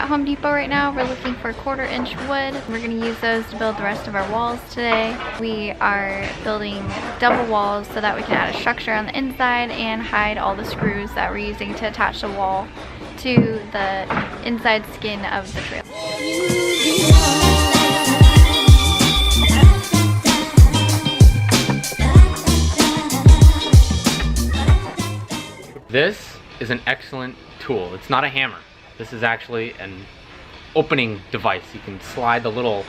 Home Depot right now. We're looking for 1/4-inch wood. We're going to use those to build the rest of our walls today. We are building double walls so that we can add a structure on the inside and hide all the screws that we're using to attach the wall to the inside skin of the trailer. This is an excellent tool. It's not a hammer. This is actually an opening device. You can slide the little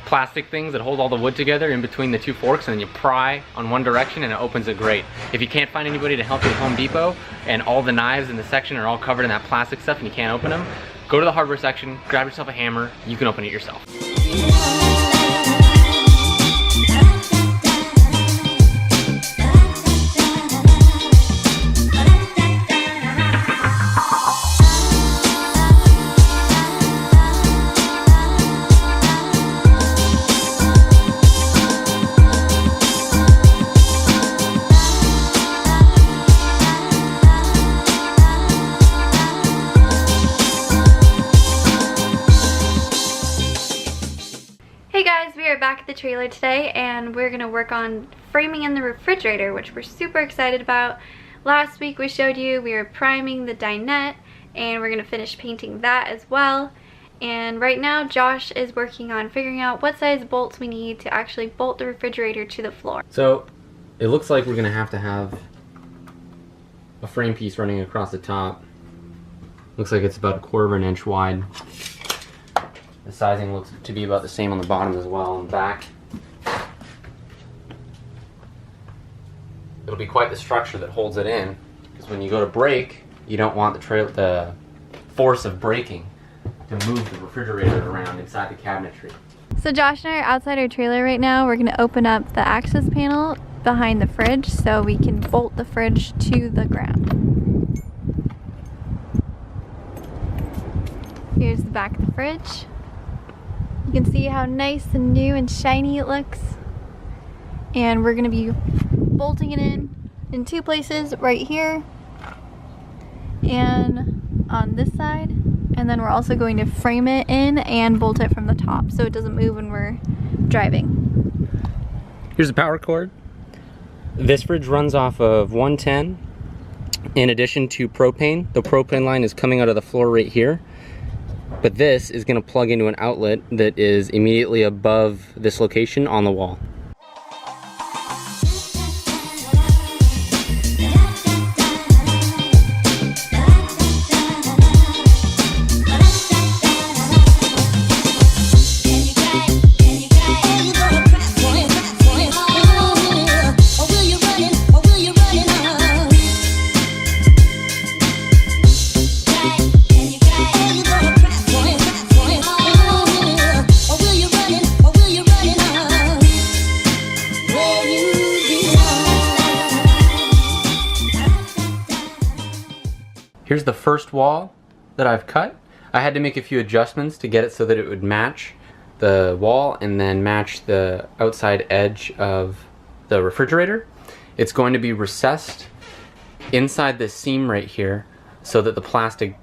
plastic things that hold all the wood together in between the two forks, and then you pry on one direction and it opens it great. If you can't find anybody to help you at Home Depot and all the knives in the section are all covered in that plastic stuff and you can't open them, go to the hardware section, grab yourself a hammer, you can open it yourself. We are back at the trailer today and we're going to work on framing in the refrigerator, which we're super excited about. Last week we showed you we were priming the dinette and we're going to finish painting that as well. And right now Josh is working on figuring out what size bolts we need to actually bolt the refrigerator to the floor. So it looks like we're going to have a frame piece running across the top. Looks like it's about 1/4 inch wide. The sizing looks to be about the same on the bottom as well and back. It'll be quite the structure that holds it in, because when you go to brake, you don't want the force of braking to move the refrigerator around inside the cabinetry. So Josh and I are outside our trailer right now. We're going to open up the access panel behind the fridge so we can bolt the fridge to the ground. Here's the back of the fridge. You can see how nice and new and shiny it looks. And we're going to be bolting it in 2 places, right here and on this side. And then we're also going to frame it in and bolt it from the top so it doesn't move when we're driving. Here's the power cord. This fridge runs off of 110 in addition to propane. The propane line is coming out of the floor right here. But this is going to plug into an outlet that is immediately above this location on the wall. Here's the first wall that I've cut. I had to make a few adjustments to get it so that it would match the wall and then match the outside edge of the refrigerator. It's going to be recessed inside this seam right here so that the plastic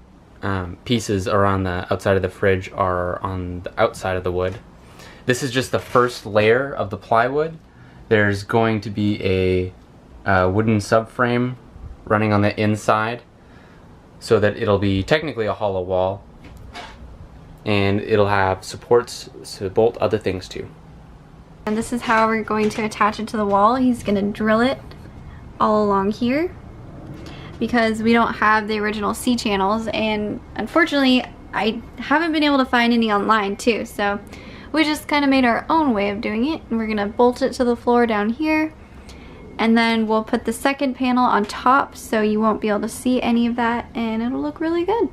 pieces around the outside of the fridge are on the outside of the wood. This is just the first layer of the plywood. There's going to be a wooden subframe running on the inside, so that it'll be technically a hollow wall, and it'll have supports to bolt other things to. And this is how we're going to attach it to the wall. He's going to drill it all along here because we don't have the original C-channels, and unfortunately I haven't been able to find any online too, so we just kind of made our own way of doing it. And we're going to bolt it to the floor down here. And then we'll put the second panel on top so you won't be able to see any of that, and it'll look really good.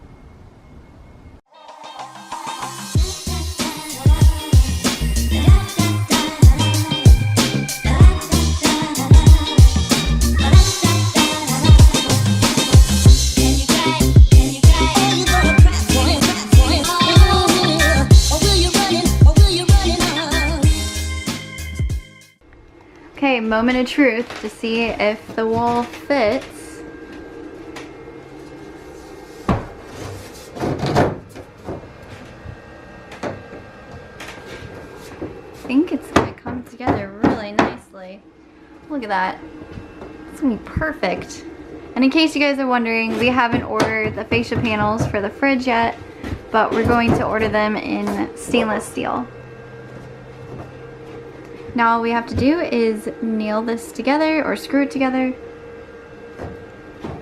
moment of truth to see if the wall fits. I think it's gonna come together really nicely. Look at that. It's gonna be perfect. And in case you guys are wondering, we haven't ordered the fascia panels for the fridge yet, but we're going to order them in stainless steel. Now all we have to do is nail this together or screw it together,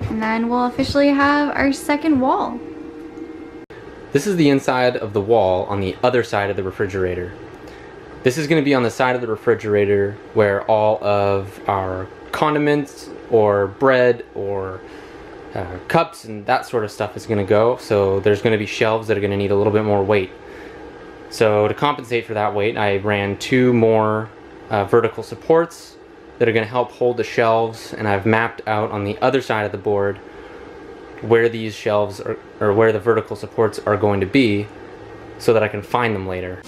and then we'll officially have our second wall. This is the inside of the wall on the other side of the refrigerator. This is going to be on the side of the refrigerator where all of our condiments or bread or cups and that sort of stuff is going to go. So there's going to be shelves that are going to need a little bit more weight. So to compensate for that weight, I ran 2 more vertical supports that are going to help hold the shelves, and I've mapped out on the other side of the board where these shelves are, or where the vertical supports are going to be, so that I can find them later.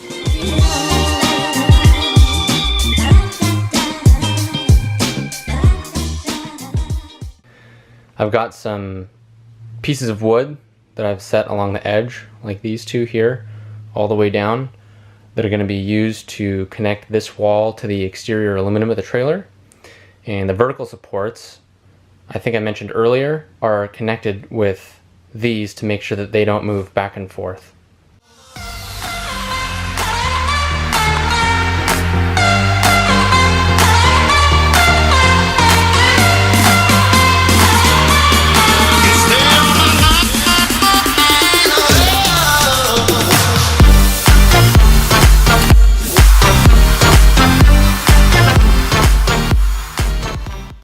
I've got some pieces of wood that I've set along the edge, like these 2 here, all the way down, that are going to be used to connect this wall to the exterior aluminum of the trailer. And the vertical supports, I think I mentioned earlier, are connected with these to make sure that they don't move back and forth.